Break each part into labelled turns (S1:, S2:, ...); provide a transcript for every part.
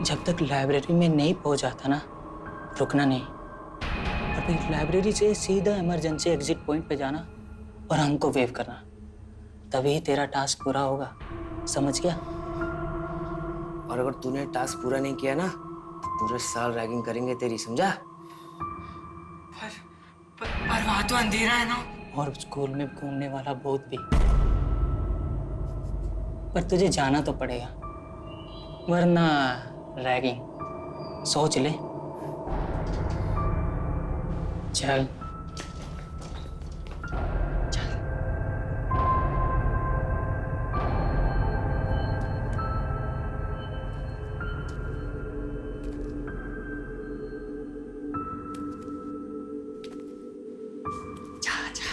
S1: जब तक लाइब्रेरी में नहीं पहुंचा था ना, रुकना नहीं। और फिर लाइब्रेरी से सीधा इमरजेंसी एग्जिट पॉइंट पे जाना और हमको वेव करना, तभी तेरा टास्क पूरा होगा। समझ गया?
S2: और अगर तूने टास्क पूरा नहीं किया ना तो पूरे साल रैगिंग करेंगे तेरी, समझा?
S3: पर वहां तो अंधेरा है ना।
S1: और स्कूल में घूमने वाला भूत भी। पर तुझे जाना तो पड़ेगा, वरना रैगिंग। सोच ले। चल चल। जा जा।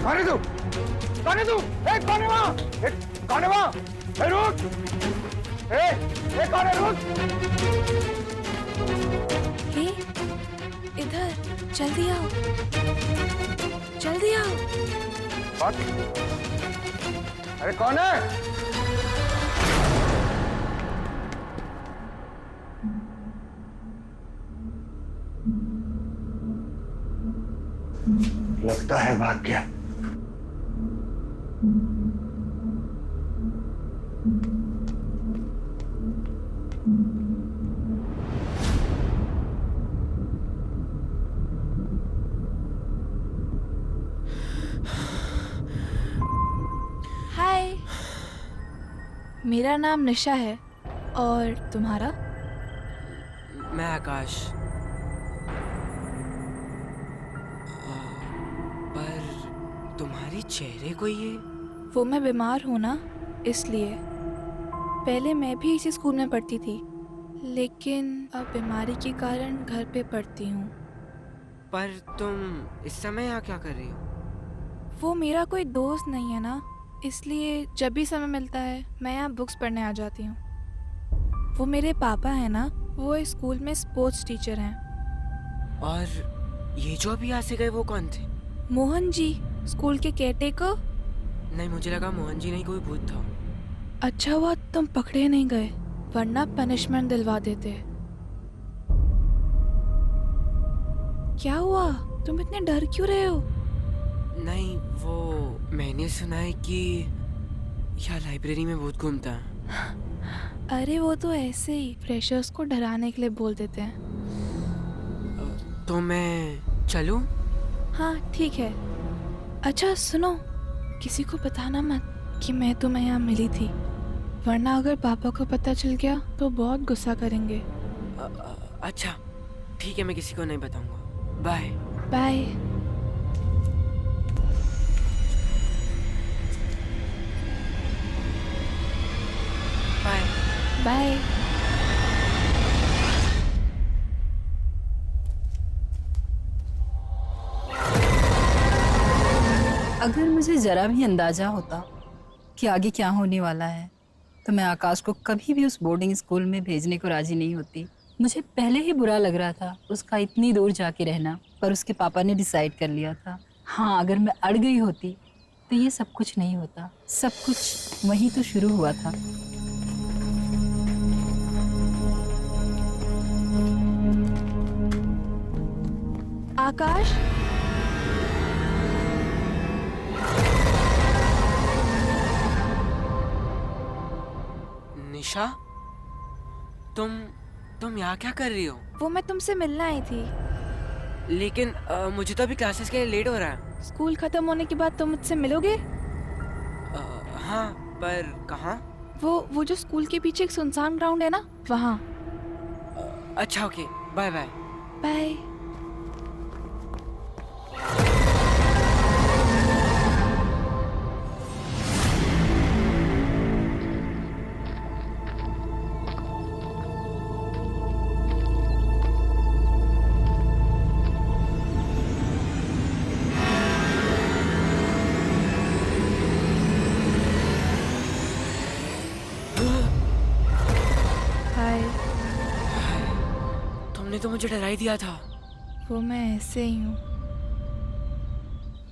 S4: कौन है तू? कौन है तू? कौन है वहाँ? कौन है वहाँ? रुक! कौन है? रुक!
S5: हे, इधर जल्दी आओ, जल्दी आओ।
S4: कौन? अरे कौन है? लगता है भाग गया।
S5: हाय, मेरा नाम निशा है और तुम्हारा?
S3: मैं आकाश। पर तुम्हारे चेहरे को ये।
S5: वो मैं बीमार हूँ ना, इसलिए। पहले मैं भी इसी स्कूल में पढ़ती थी, लेकिन अब बीमारी के कारण घर पे पढ़ती हूँ।
S3: पर तुम इस समय यहाँ क्या कर रही हो?
S5: वो मेरा कोई दोस्त नहीं है ना, इसलिए जब भी समय मिलता है मैं यहाँ बुक्स पढ़ने आ जाती हूँ। वो मेरे पापा हैं ना, वो इस स्कूल में स्पोर्ट्स टीचर हैं।
S3: और ये जो अभी यहाँ से गए वो कौन थे?
S5: मोहन जी, स्कूल के केयरटेकर।
S3: नहीं, मुझे लगा मोहन जी नहीं कोई भूत था।
S5: अच्छा हुआ तुम पकड़े नहीं गए, वरना पनिशमेंट दिलवा देते। क्या हुआ? तुम इतने डर क्यों रहे हो?
S3: नहीं, वो मैंने सुना है कि यहाँ लाइब्रेरी में भूत घूमता है।
S5: अरे वो तो ऐसे ही फ्रेशर्स को डराने के लिए बोल देते हैं।
S3: तो मैं चलूं?
S5: हाँ ठीक है। अच्छा सुनो, किसी को बताना मत कि मैं तुम्हें यहाँ मिली थी, वरना अगर पापा को पता चल गया तो बहुत गुस्सा करेंगे।
S3: अच्छा ठीक है, मैं किसी को नहीं बताऊंगा। Bye
S5: bye.
S3: Bye
S5: bye.
S6: अगर मुझे जरा भी अंदाजा होता कि आगे क्या होने वाला है तो मैं आकाश को कभी भी उस बोर्डिंग स्कूल में भेजने को राजी नहीं होती। मुझे पहले ही बुरा लग रहा था उसका इतनी दूर जाके रहना, पर उसके पापा ने डिसाइड कर लिया था हाँ, अगर मैं अड़ गई होती तो ये सब कुछ नहीं होता। सब कुछ वही तो शुरू हुआ था।
S5: आकाश,
S3: निशा, तुम यहाँ क्या कर रही हो?
S5: वो मैं तुमसे मिलने आई थी।
S3: लेकिन मुझे तो अभी क्लासेस के लिए लेट हो रहा है।
S5: स्कूल खत्म होने के बाद तुम मुझसे मिलोगे?
S3: हाँ, पर कहाँ?
S5: वो जो स्कूल के पीछे एक सुनसान ग्राउंड है ना, वहाँ।
S3: अच्छा, ओके, बाय बाय।
S5: बाय। हाय।
S3: तुमने तो मुझे डरा ही दिया था।
S5: वो मैं ऐसे ही हूँ।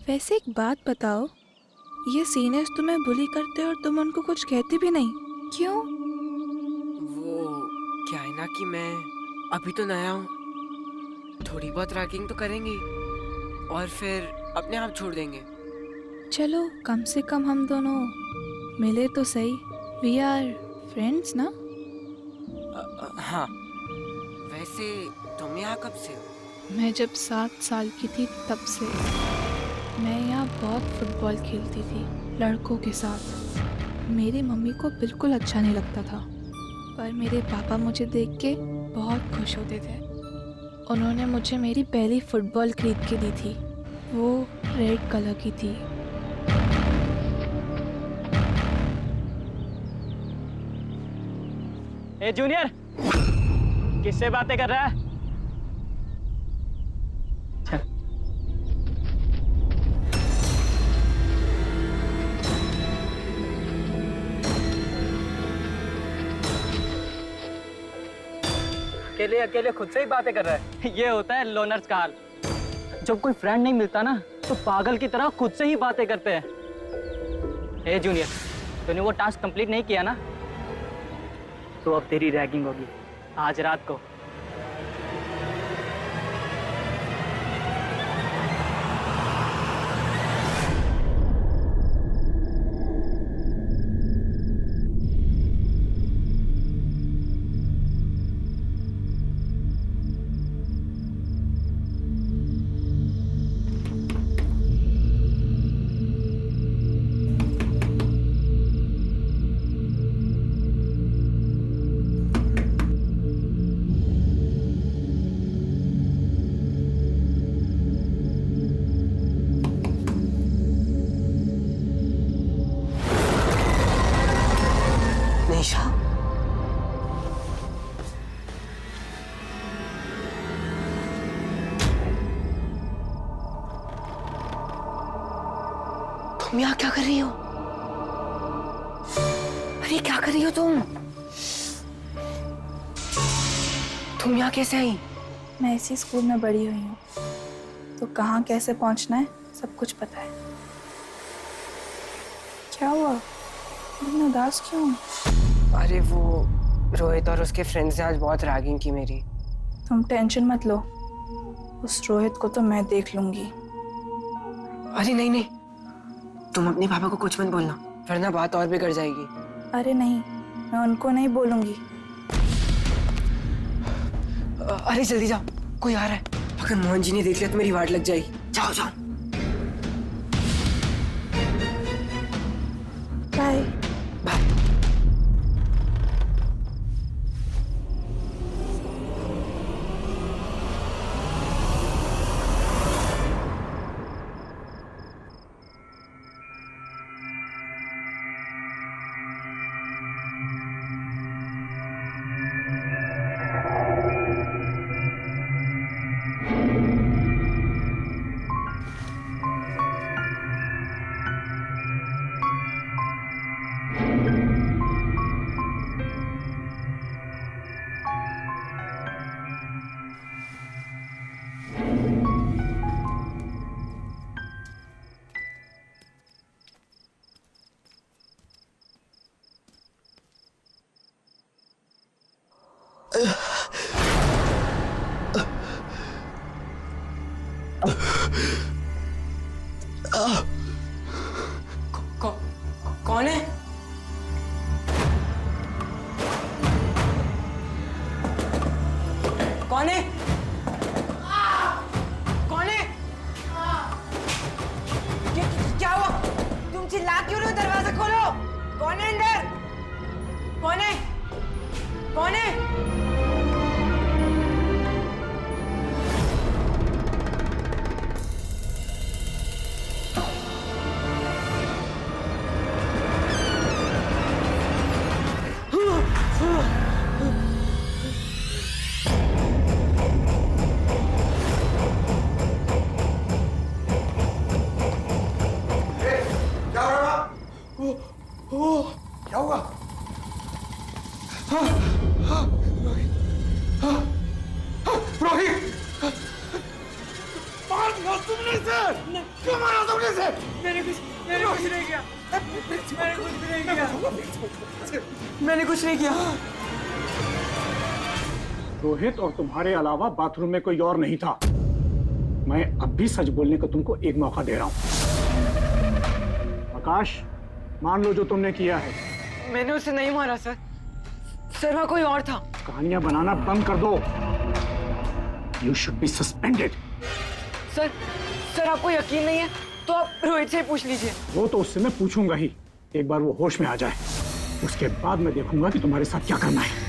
S5: वैसे एक बात बताओ, ये सीनियर्स तुम्हें बुली करते और तुम उनको कुछ कहती भी नहीं, क्यों?
S3: वो क्या है ना कि मैं अभी तो नया हूँ, थोड़ी बहुत रैगिंग तो करेंगे और फिर अपने आप छोड़ देंगे।
S5: चलो, कम से कम हम दोनों मिले तो सही। वी आर फ्रेंड्स ना?
S3: हाँ, वैसे तुम यहाँ कब से हो?
S5: मैं जब 7 साल की थी तब से। मैं यहाँ बहुत फुटबॉल खेलती थी लड़कों के साथ। मेरी मम्मी को बिल्कुल अच्छा नहीं लगता था, पर मेरे पापा मुझे देख के बहुत खुश होते थे। उन्होंने मुझे मेरी पहली फुटबॉल खरीद के दी थी। वो रेड कलर की थी।
S1: ए जूनियर, किससे बातें कर रहा है? चल। अकेले अकेले खुद से ही बातें कर रहा है। ये होता है लोनर्स का हाल। जब कोई फ्रेंड नहीं मिलता ना, तो पागल की तरह खुद से ही बातें करते हैं। ए जूनियर, तूने वो टास्क कंप्लीट नहीं किया ना, तो अब तेरी रैगिंग होगी आज रात को।
S3: निशा, तुम यहाँ क्या कर रही हो? अरे क्या कर रही हो तुम? तुम यहाँ कैसे आई?
S5: मैं इसी स्कूल में बड़ी हुई हूँ, तो कहाँ कैसे पहुँचना है सब कुछ पता है। क्या हुआ? तुम उदास क्यों?
S3: अरे वो रोहित और उसके फ्रेंड्स ने आज बहुत रैगिंग की मेरी।
S5: तुम टेंशन मत लो, उस रोहित को तो मैं देख लूंगी।
S3: अरे नहीं नहीं, तुम अपने पापा को कुछ मत बोलना, वरना बात और बिगड़ जाएगी।
S5: अरे नहीं, मैं उनको नहीं बोलूंगी।
S3: अरे जल्दी जाओ, कोई आ रहा है। अगर मोहन जी ने देख लिया तो मेरी वाट लग जाएगी। जाओ जाओ।
S5: बाय।
S3: बाय। कौन है? कौन है? क्या हुआ? तुम चिल्ला क्यों रहे हो? दरवाजा खोलो। कौन है अंदर? कौन है? कौन है?
S4: क्या हो रहा? क्या हुआ? रोहित! मार दिया तुमने इसे! क्यों मारा तुमने इसे?
S3: मैंने कुछ नहीं किया। मैंने कुछ नहीं किया।
S7: रोहित और तुम्हारे अलावा बाथरूम में कोई और नहीं था। मैं अब भी सच बोलने का तुमको एक मौका दे रहा हूं। आकाश, मान लो जो तुमने किया है।
S3: मैंने उसे नहीं मारा सर। सर वहाँ कोई और था।
S7: कहानियां बनाना बंद कर दो। You should be suspended.
S3: Sir आपको यकीन नहीं है तो आप रोहित से ही पूछ लीजिए।
S7: वो तो उससे मैं पूछूंगा ही, एक बार वो होश में आ जाए, उसके बाद मैं देखूंगा कि तुम्हारे साथ क्या करना है।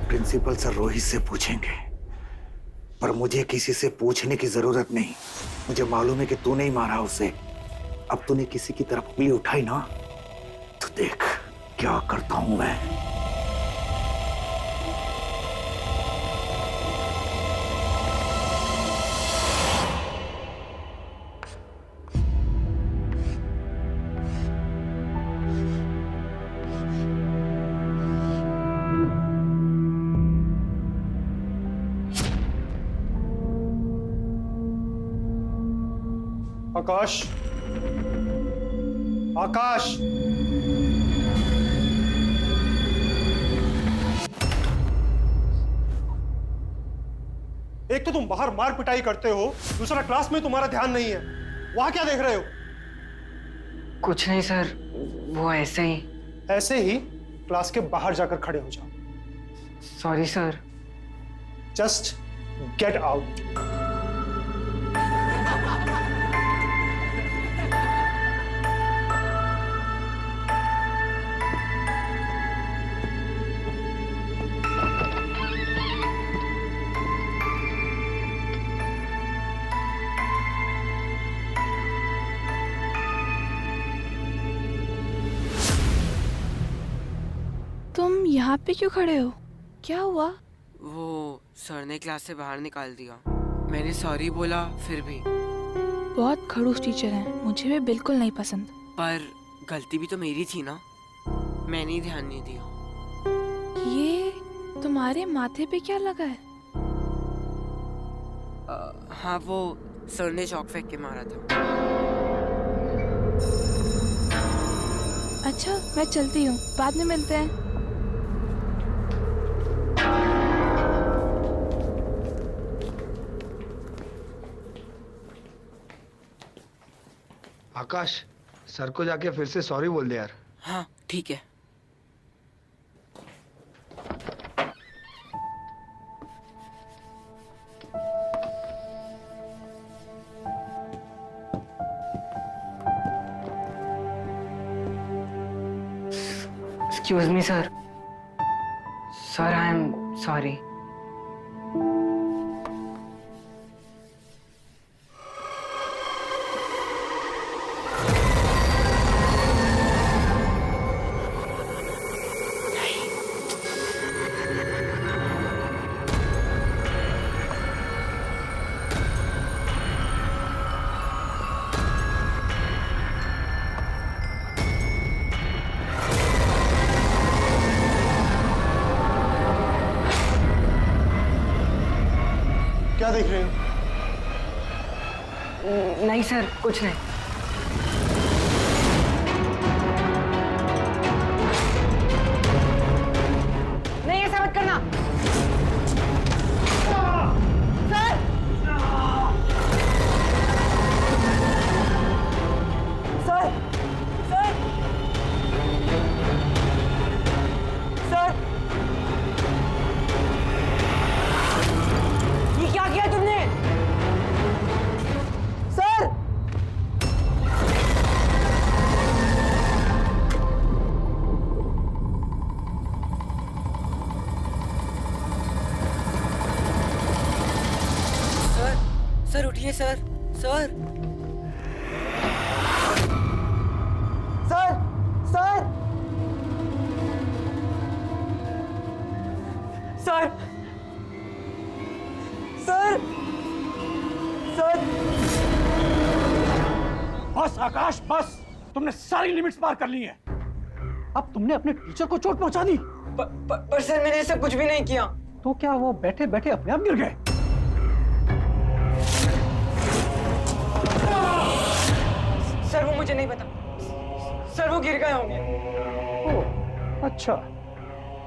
S8: प्रिंसिपल सर रोहित से पूछेंगे, पर मुझे किसी से पूछने की जरूरत नहीं। मुझे मालूम है कि तू नहीं मारा उसे। अब तूने किसी की तरफ उंगली उठाई ना, तो देख क्या करता हूं मैं।
S7: आकाश, आकाश,
S9: एक तो तुम बाहर मार पिटाई करते हो, दूसरा क्लास में तुम्हारा ध्यान नहीं है। वहां क्या देख रहे हो?
S3: कुछ नहीं सर, वो ऐसे ही।
S9: ऐसे ही क्लास के बाहर जाकर खड़े हो जाओ।
S3: Sorry sir.
S9: Just get out.
S5: तुम यहाँ पे क्यों खड़े हो? क्या हुआ?
S3: वो सर ने क्लास से बाहर निकाल दिया। मैंने सॉरी बोला फिर भी।
S5: बहुत खड़ूस टीचर हैं, मुझे भी बिल्कुल नहीं पसंद।
S3: पर गलती भी तो मेरी थी ना, मैंने ही ध्यान नहीं दिया।
S5: ये तुम्हारे माथे पे क्या लगा है?
S3: हाँ, वो सर ने चॉक फेंक के मारा था।
S5: अच्छा, मैं चलती हूँ, बाद में मिलते हैं।
S4: आकाश, सर को जाके फिर से सॉरी बोल दे यार।
S3: हाँ ठीक है। Excuse me sir. Sir I am sorry.
S9: क्या देख रहे हो?
S3: नहीं सर, कुछ नहीं। नहीं, ऐसा मत करना। सर! सर उठिए sir. Sir
S2: sir sir sir sir sir
S7: बस आकाश बस, तुमने सारी लिमिट्स पार कर ली हैं। अब तुमने अपने टीचर को चोट पहुंचा दी।
S3: पर सर मैंने ऐसा कुछ भी नहीं किया।
S7: तो क्या वो बैठे बैठे अपने आप गिर गए?
S3: सर वो मुझे नहीं पता, सर वो गिर गए होंगे।
S7: ओह अच्छा,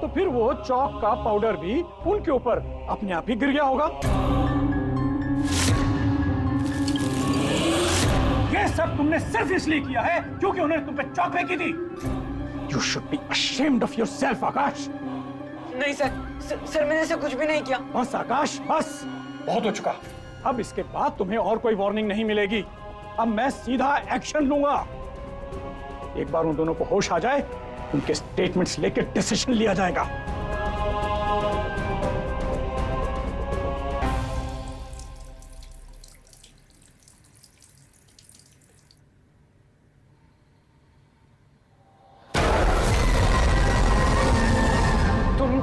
S7: तो फिर वो चौक का पाउडर भी उनके ऊपर अपने आप ही गिर गया होगा। ये सब तुमने सिर्फ इसलिए किया है क्योंकि उन्होंने तुम पे चौक फेंकी थी। You should be ashamed of yourself, आकाश।
S3: नहीं सर, सर मैंने ऐसा कुछ भी नहीं किया।
S7: बस आकाश बस, बहुत हो चुका। अब इसके बाद तुम्हें और कोई वार्निंग नहीं मिलेगी। अब मैं सीधा एक्शन लूंगा। एक बार उन दोनों को होश आ जाए, उनके स्टेटमेंट्स लेकर डिसीजन लिया जाएगा।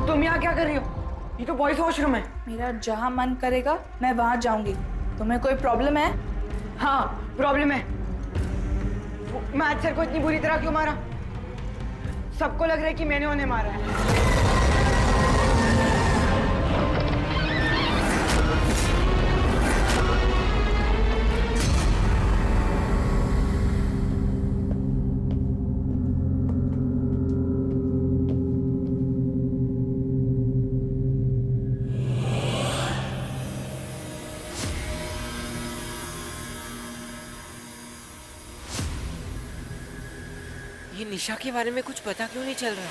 S3: तुम यहाँ क्या कर रही हो? ये तो बॉयज वॉशरूम है।
S5: मेरा जहाँ मन करेगा मैं वहाँ जाऊंगी। तुम्हें कोई प्रॉब्लम है?
S3: हाँ प्रॉब्लम है। मैथ सर को इतनी बुरी तरह क्यों मारा? सबको लग रहा है कि मैंने उन्हें मारा है। ये निशा के बारे में कुछ पता क्यों नहीं चल रहा?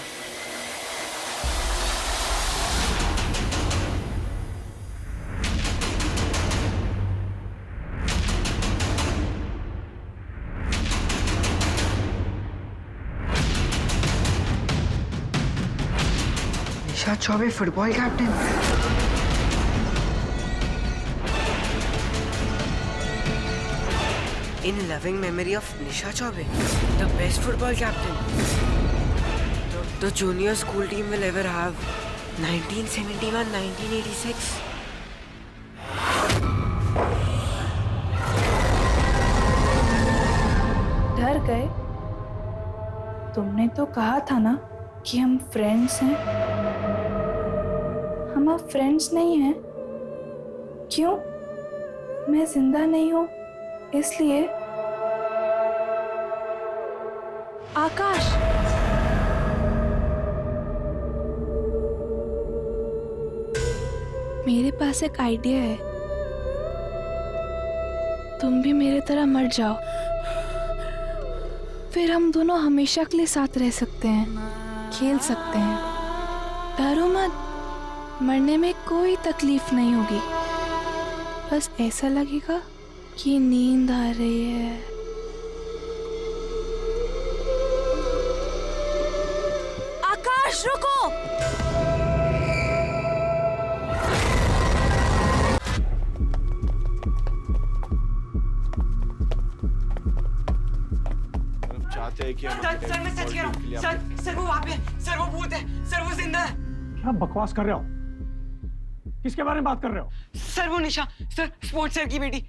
S3: Nisha Choubey football captain. In loving memory of Nisha Chaube, the best football captain the junior school team will ever have. 1971-1986.
S5: डर गए? तुमने तो कहा था ना कि हम फ्रेंड्स हैं। हम अब फ्रेंड्स नहीं हैं। क्यों? मैं जिंदा नहीं हूँ इसलिए? आकाश, मेरे पास एक आइडिया है। तुम भी मेरे तरह मर जाओ, फिर हम दोनों हमेशा के लिए साथ रह सकते हैं, खेल सकते हैं। डरो मत, मरने में कोई तकलीफ नहीं होगी। बस ऐसा लगेगा कि नींद आ रही है। आकाश रुको!
S9: चाहते हैं कि हम
S3: सर मैं सच कह रहा हूँ। सर वो वहाँ पे है। सर वो भूत है। सर वो जिंदा है।
S7: क्या बकवास कर रहे हो? किसके बारे में बात कर रहे हो?
S3: सर वो निशा, सर स्पोर्ट्स सर की बेटी।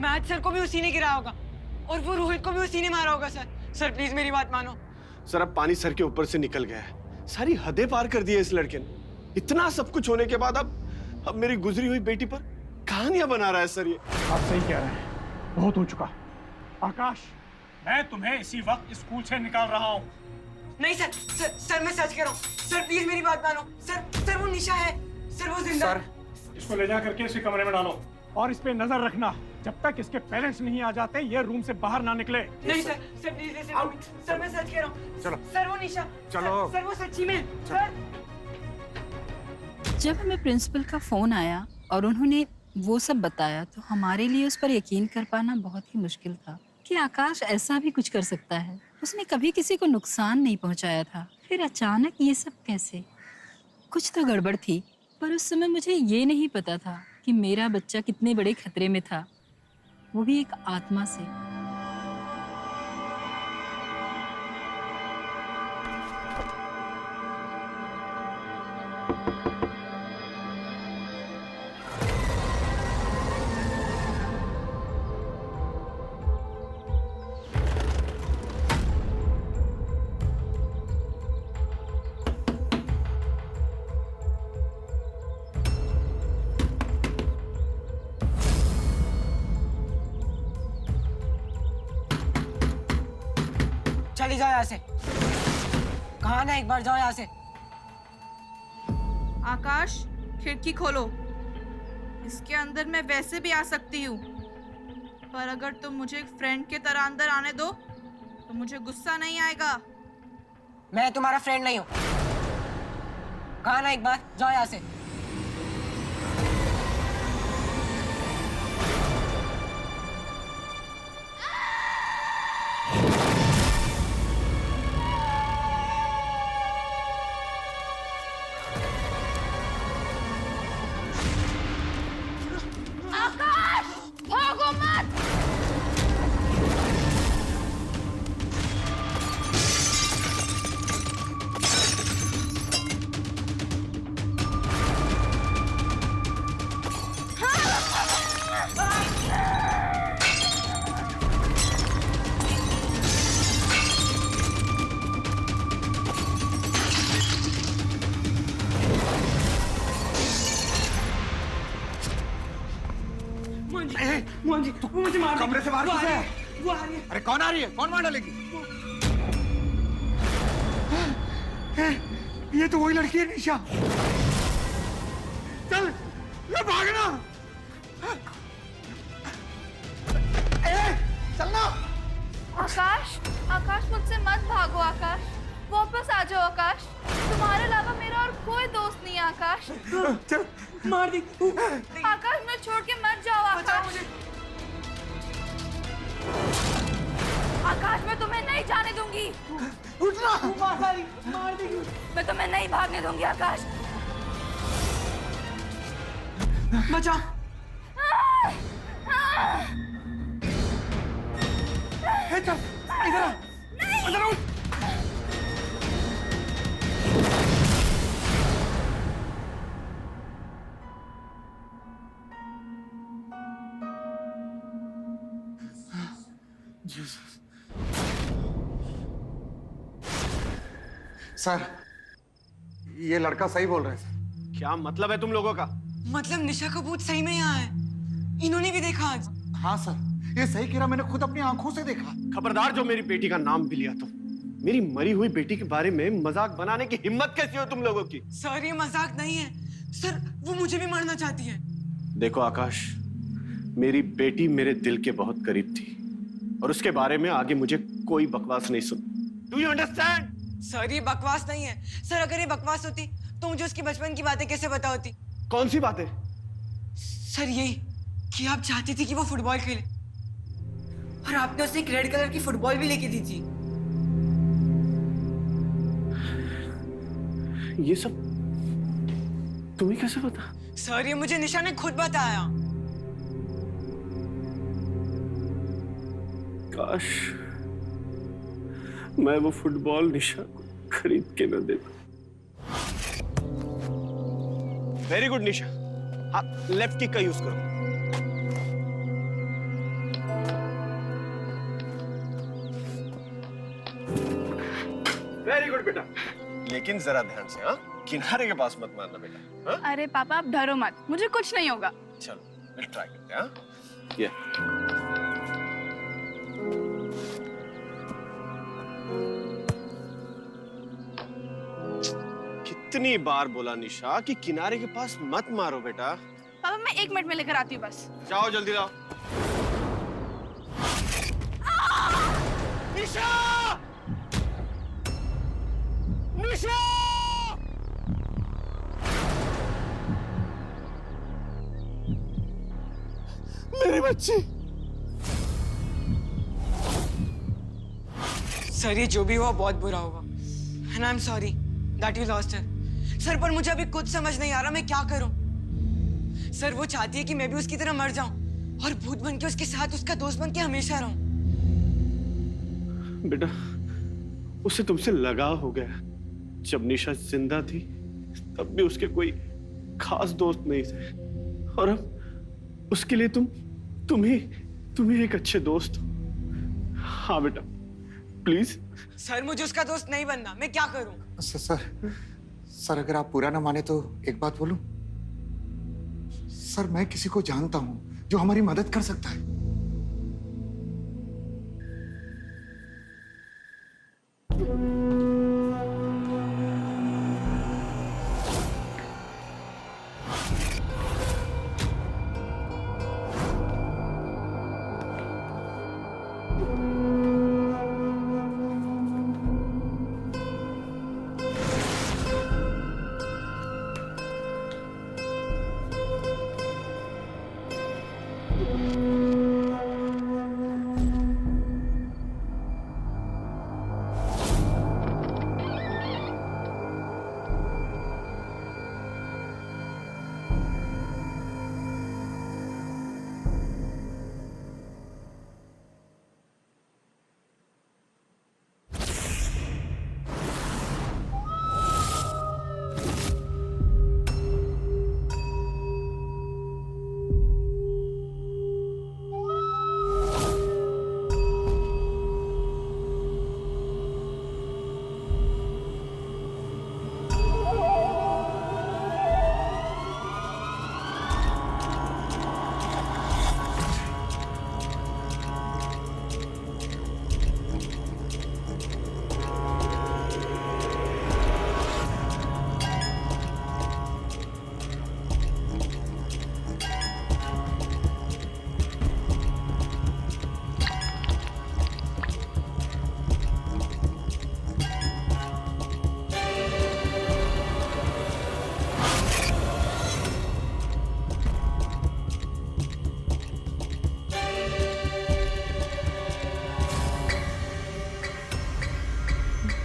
S3: मैथ सर को भी उसी ने गिराया होगा और वो रोहित को भी उसी ने मारा होगा। सर प्लीज मेरी बात मानो।
S9: सर अब पानी सर के ऊपर से निकल गया है। सारी हदें पार कर दी है इस लड़के ने। इतना सब कुछ होने के बाद अब मेरी गुजरी हुई बेटी पर कहानियां बना रहा है सर ये।
S7: आप सही कह रहे हैं, बहुत हो चुका। आकाश, मैं तुम्हें इसी वक्त स्कूल से निकाल रहा हूँ।
S3: नहीं सर मैं सच कह रहा हूँ। सर प्लीज मेरी बात मानो। सर वो निशा है। सर वो जिंदा।
S7: सर इसको ले जा करके इसी कमरे में डालो और इस पे नजर रखना। जब तक इसके पेरेंट्स नहीं आ जाते ये रूम से बाहर ना निकले।
S3: नहीं सर प्लीज लिसन। सर मैं सच कह रहा हूँ।
S9: चलो
S3: सर वो निशा।
S9: चलो।
S3: सर वो सच्ची में। सर
S6: जब हमें प्रिंसिपल का फोन आया और उन्होंने वो सब बताया तो हमारे लिए उस पर यकीन कर पाना बहुत ही मुश्किल था कि आकाश ऐसा भी कुछ कर सकता है। उसने कभी किसी को नुकसान नहीं पहुंचाया था, फिर अचानक ये सब कैसे? कुछ तो गड़बड़ थी, पर उस समय मुझे ये नहीं पता था कि मेरा बच्चा कितने बड़े खतरे में था, वो भी एक आत्मा से।
S3: चली जाओ यहाँ से। कहा ना, एक बार जाओ यहाँ से।
S5: आकाश, खिड़की खोलो। इसके अंदर मैं वैसे भी आ सकती हूँ, पर अगर तुम मुझे एक फ्रेंड के तरह अंदर आने दो तो मुझे गुस्सा नहीं आएगा।
S3: मैं तुम्हारा फ्रेंड नहीं हूँ। कहा ना, एक बार जाओ यहाँ से।
S8: कमरे से बाहर किसे है? अरे कौन आ रही है? कौन मार डालेगी? ये तो वही लड़की है निशा। चल, ये भागना। चलना।
S5: आकाश, आकाश मुझसे मत भागो आकाश, वापस आ जाओ आकाश। तुम्हारे अलावा मेरा और कोई दोस्त नहीं है आकाश।
S8: चल,
S3: मार दी।
S5: आकाश, मैं छोड़ के मत जाओ आकाश। आकाश, मैं तुम्हें नहीं जाने दूंगी।
S8: उठना।
S3: मार देगी।
S5: मैं तुम्हें नहीं भागने दूंगी आकाश।
S3: बचा।
S8: चल, इधर आ। इधर उठ। सर, ये लड़का सही बोल रहा है सर।
S9: क्या मतलब है तुम लोगों का?
S3: मतलब निशा का भूत सही में यहाँ है? इन्होंने भी देखा आज?
S8: हाँ सर, ये सही कह रहा, मैंने खुद अपनी आंखों से देखा।
S9: खबरदार जो मेरी बेटी का नाम भी लिया तो। मेरी मरी हुई बेटी के बारे में मजाक बनाने की हिम्मत कैसी हो तुम लोगों की?
S3: सर, ये मजाक नहीं है। सर, वो मुझे भी मारना चाहती है।
S9: देखो आकाश, मेरी बेटी मेरे दिल के बहुत करीब थी और उसके बारे में आगे मुझे कोई बकवास नहीं सुन। Do you understand?
S3: सर, ये बकवास नहीं है। सर, अगर ये बकवास होती तो मुझे उसकी बचपन की बातें कैसे पता होती?
S9: कौन सी बातें?
S3: सर, यही कि आप चाहती थी कि वो फुटबॉल खेले और आपने उसे एक रेड कलर की फुटबॉल भी लेके दी थी।
S9: ये सब तुम्हें कैसे पता?
S3: सर, ये मुझे निशा ने खुद बताया।
S9: काश मैं वो फुटबॉल निशा को खरीद के न देता। वेरी गुड निशा, हाँ लेफ्ट किक का यूज करो। वेरी गुड बेटा, लेकिन जरा ध्यान से, हाँ किनारे के पास मत मारना बेटा। हाँ?
S5: अरे पापा, आप डरो मत, मुझे कुछ नहीं होगा।
S9: चलो मैं ट्राई करते हैं। हाँ ये कितनी बार बोला निशा कि किनारे के पास मत मारो बेटा।
S5: पापा, मैं 1 मिनट में लेकर आती हूँ बस।
S9: जाओ जल्दी जाओ। निशा! निशा! मेरी बच्ची।
S3: सर, ये जो भी हुआ बहुत बुरा हुआ। And I'm sorry that you lost her. Sir, पर मुझे अभी कुछ समझ नहीं आ रहा मैं क्या करूं। सर वो चाहती है कि मैं भी उसकी तरह मर जाऊं और भूत बन के उसके साथ उसका दोस्त बन के हमेशा रहूं।
S9: बेटा, उसे तुमसे लगाव हो गया। जब निशा जिंदा थी तब भी उसके कोई खास दोस्त नहीं थे, और अब उसके लिए तुम ही एक अच्छे दोस्त हो। हाँ बेटा, प्लीज।
S3: सर मुझे उसका दोस्त नहीं बनना, मैं क्या करूं?
S8: सर अगर आप पूरा ना माने तो एक बात बोलूं? सर मैं किसी को जानता हूं जो हमारी मदद कर सकता है।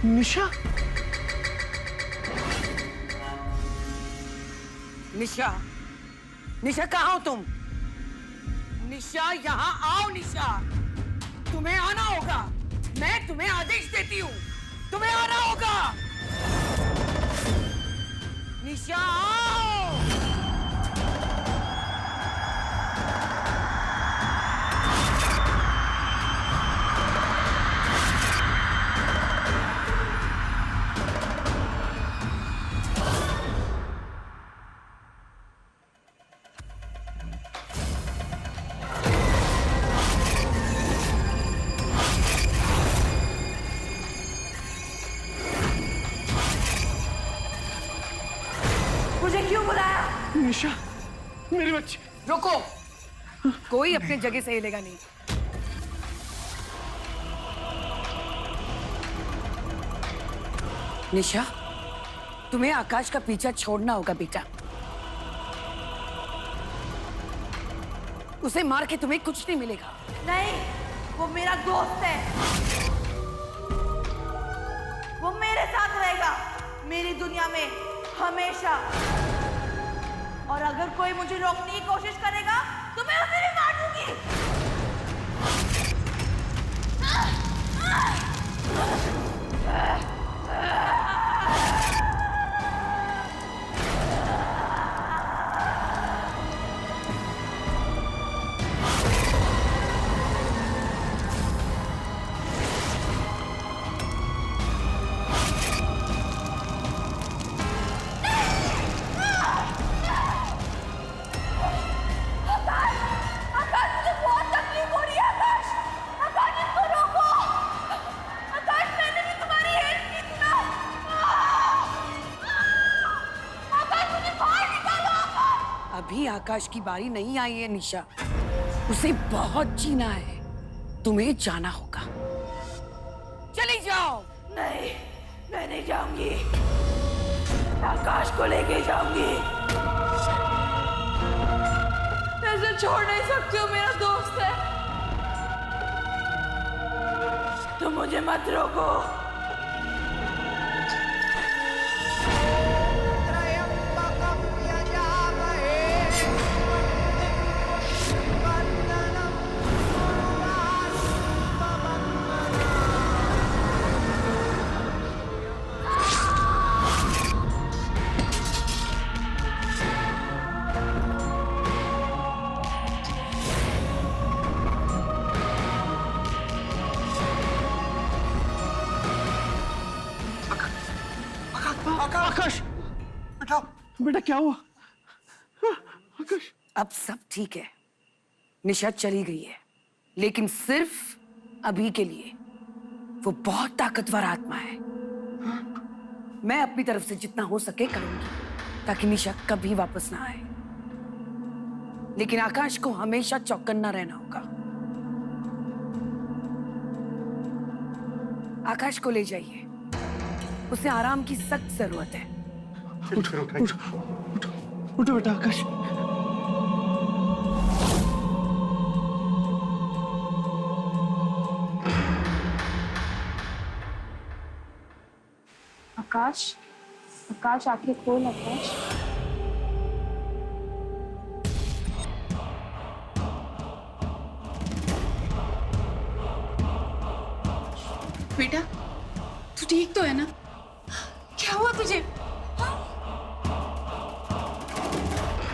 S9: निशा,
S3: निशा, निशा कहाँ हो तुम? निशा यहाँ आओ। निशा, तुम्हें आना होगा। मैं तुम्हें आदेश देती हूँ, तुम्हें आना होगा। निशा आओ। मुझे क्यों बुलाया?
S9: निशा, मेरे बच्चे।
S3: रुको, कोई अपने जगह से हिलेगा नहीं। निशा, तुम्हें आकाश का पीछा छोड़ना होगा बेटा। उसे मार के तुम्हें कुछ नहीं मिलेगा।
S10: नहीं, वो मेरा दोस्त है। वो मेरे साथ रहेगा, मेरी दुनिया में हमेशा। और अगर कोई मुझे रोकने की कोशिश करेगा तो मैं उसे भी मार दूंगी।
S3: अभी आकाश की बारी नहीं आई है निशा, उसे बहुत जीना है। तुम्हें जाना होगा। चली जाओ।
S10: नहीं, मैं नहीं जाऊंगी। आकाश को लेके जाऊंगी। ऐसे छोड़ नहीं सकती हो, मेरा दोस्त है। तुम मुझे मत रोको।
S9: आकाश, बेटा बेटा क्या हुआ? आकाश,
S3: अब सब ठीक है। निशा चली गई है, लेकिन सिर्फ अभी के लिए। वो बहुत ताकतवर आत्मा है। मैं अपनी तरफ से जितना हो सके करूंगी ताकि निशा कभी वापस ना आए। लेकिन आकाश को हमेशा चौकन्ना रहना होगा। आकाश को ले जाइए, उसे आराम की सख्त जरूरत है।
S9: उठो बेटा आकाश।
S11: आकाश, आकाश आंखें खोल आकाश।
S6: बेटा तू ठीक तो है ना? क्या हुआ तुझे?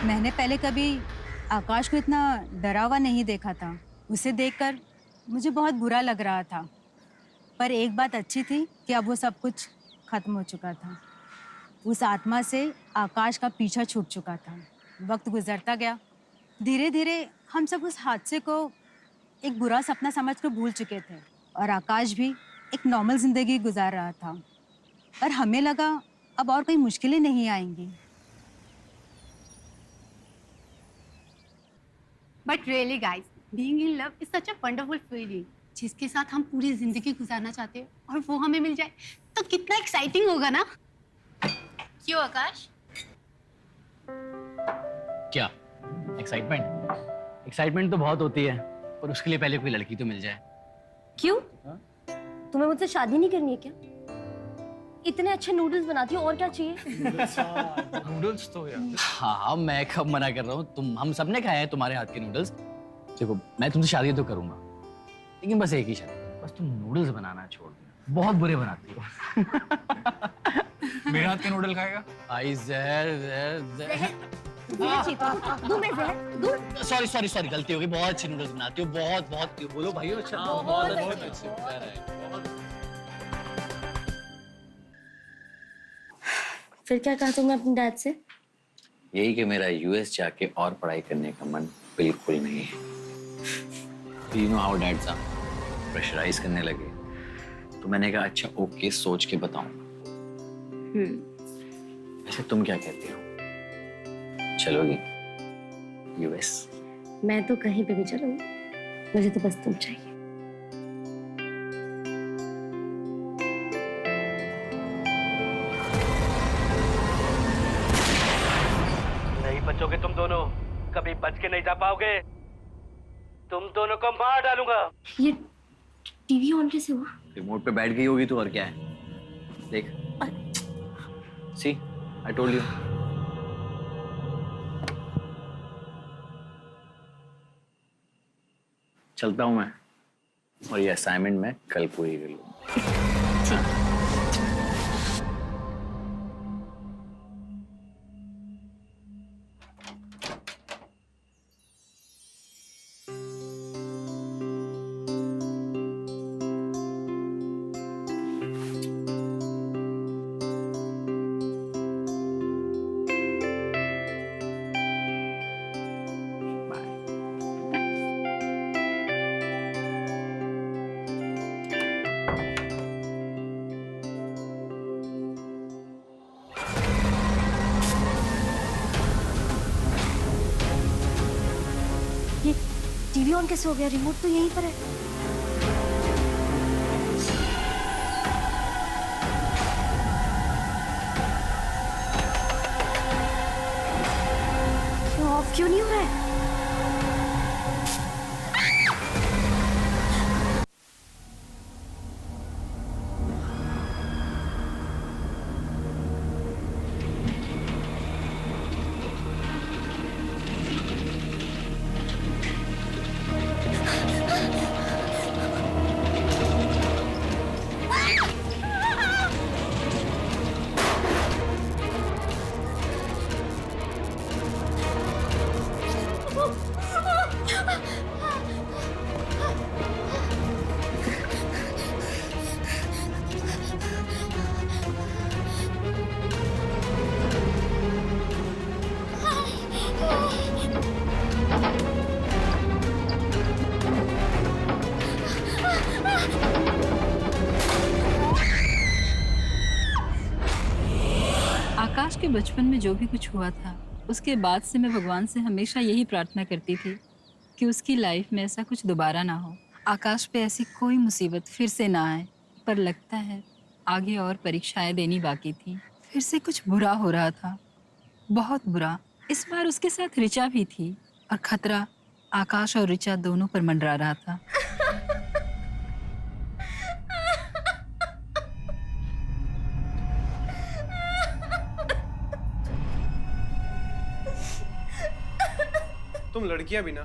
S12: मैंने पहले कभी आकाश को इतना डरा हुआ नहीं देखा था। उसे देखकर मुझे बहुत बुरा लग रहा था, पर एक बात अच्छी थी कि अब वो सब कुछ खत्म हो चुका था। उस आत्मा से आकाश का पीछा छूट चुका था। वक्त गुजरता गया, धीरे धीरे हम सब उस हादसे को एक बुरा सपना समझकर भूल चुके थे और आकाश भी एक नॉर्मल जिंदगी गुजार रहा था। और हमें लगा अब और कोई मुश्किलें नहीं आएंगी।
S13: But really guys, being in love is such a wonderful feeling. जिसके साथ हम पूरी जिंदगी गुजारना चाहते हैं और वो हमें मिल जाए तो कितना एक्साइटिंग होगा ना? क्यों आकाश?
S14: क्या एक्साइटमेंट? एक्साइटमेंट तो बहुत होती है, पर उसके लिए पहले कोई लड़की तो मिल जाए।
S11: क्यों? तुम्हें मुझसे शादी नहीं करनी है क्या? इतने अच्छे नूडल्स बनाती हो, और क्या चाहिए?
S14: नूडल्स तो यार। हाँ, मैं कब मना कर रहा हूँ? हम सबने खाए हैं तुम्हारे हाथ के नूडल्स। देखो, मैं तुमसे शादी तो करूंगा, लेकिन बस एक ही शर्त, बस तुम नूडल्स बनाना छोड़ दो। बहुत बुरे बनाती हो।
S15: मेरे हाथ के नूडल खाएगा?
S14: आई सॉरी गलती हो गई। बहुत अच्छे नूडल्स बनाती हो, बहुत बोलो भाई। अच्छा, बहुत अच्छे।
S11: फिर क्या कहा तुमने अपने डैड से?
S14: यही कि मेरा यूएस जाके और पढ़ाई करने का मन बिल्कुल नहीं है। You know how dads are, pressurise करने लगे। तो मैंने कहा अच्छा ओके, सोच के बताऊंगा। वैसे तुम क्या कहती हो, चलोगी यूएस?
S11: मैं तो कहीं पे भी चलूंगी, मुझे तो बस तुम चाहिए।
S16: नहीं बचोगे तुम दोनों, कभी बच के नहीं जा पाओगे। तुम दोनों को मार डालूंगा।
S11: ये टीवी ऑन कैसे हुआ?
S14: रिमोट पे बैठ गई होगी तो, और क्या है। देख, सी आई टोल्ड यू। चलता हूं मैं, और ये असाइनमेंट मैं कल पूरी कर लूंगा।
S11: टीवी ऑन कैसे हो गया? रिमोट तो यहीं पर है। ऑफ क्यों नहीं हो रहा है?
S6: के बचपन में जो भी कुछ हुआ था, उसके बाद से मैं भगवान से हमेशा यही प्रार्थना करती थी कि उसकी लाइफ में ऐसा कुछ दोबारा ना हो, आकाश पे ऐसी कोई मुसीबत फिर से ना आए। पर लगता है आगे और परीक्षाएं देनी बाकी थी। फिर से कुछ बुरा हो रहा था, बहुत बुरा। इस बार उसके साथ ऋचा भी थी और खतरा आकाश और ऋचा दोनों पर मंडरा रहा था।
S9: तुम लड़कियां भी ना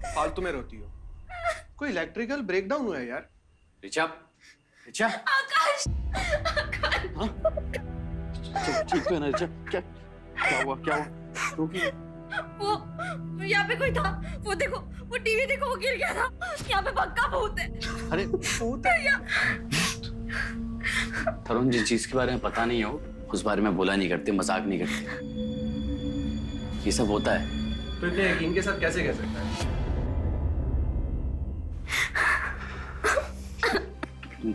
S9: फालतू में रोती हो। कोई इलेक्ट्रिकल ब्रेकडाउन हुआ है यार।
S14: ऋचा, ऋचा।
S10: आकाश,
S14: हाँ? ठीक तो है ना ऋचा? क्या हुआ? क्या हुआ? रोकी।
S10: वो यहाँ पे कोई था। वो देखो, वो टीवी देखो, वो गिर गया था। यहाँ पे पक्का भूत है।
S14: अरे
S10: भूत है।
S14: तरुण, जिस चीज के बारे में पता नहीं हो उस बारे में बोला नहीं करते, मजाक नहीं करते। ये सब होता है।
S9: तो इतने यकीन के साथ कैसे कह सकता है?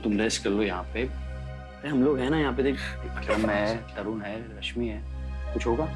S14: तुम रेस्ट कर लो यहाँ पे। अरे हम लोग हैं ना यहाँ पे। देख, विक्रम है, तरुण है, रश्मि है। कुछ होगा?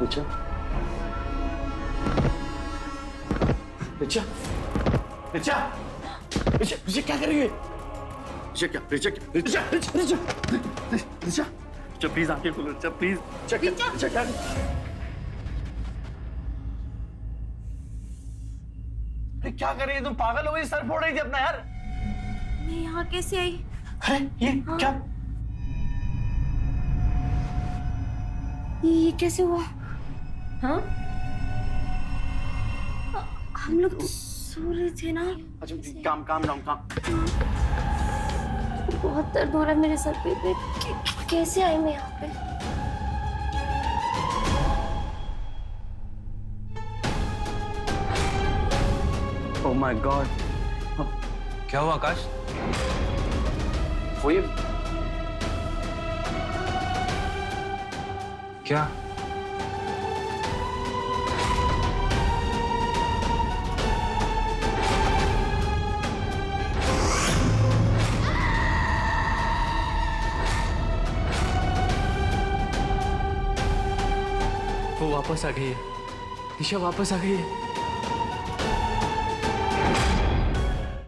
S14: ऋचा, ऋचा, ऋचा, ऋचा, ऋचा क्या कर रही है? ऋचा क्या? ऋचा क्या? ऋचा, ऋचा, ऋचा, ऋचा, ऋचा प्लीज आंखें खोलो। ऋचा प्लीज। ऋचा क्या? अरे क्या कर रही है तुम? पागल हो गई? सर फोड़ रही थी अपना यार।
S10: मैं यहाँ कैसे आई?
S14: अरे ये क्या?
S11: ये कैसे हुआ? हाँ? हम लोग तो सो रहे थे ना।
S14: अच्छा काम डाउन।
S11: बहुत दर्द हो रहा है मेरे सर पे। कैसे आई मैं यहाँ पे?
S14: Oh my God.
S16: क्या हुआ आकाश?
S14: वो ये
S16: क्या? वो वापस आ गई है। ईशा वापस आ गई है।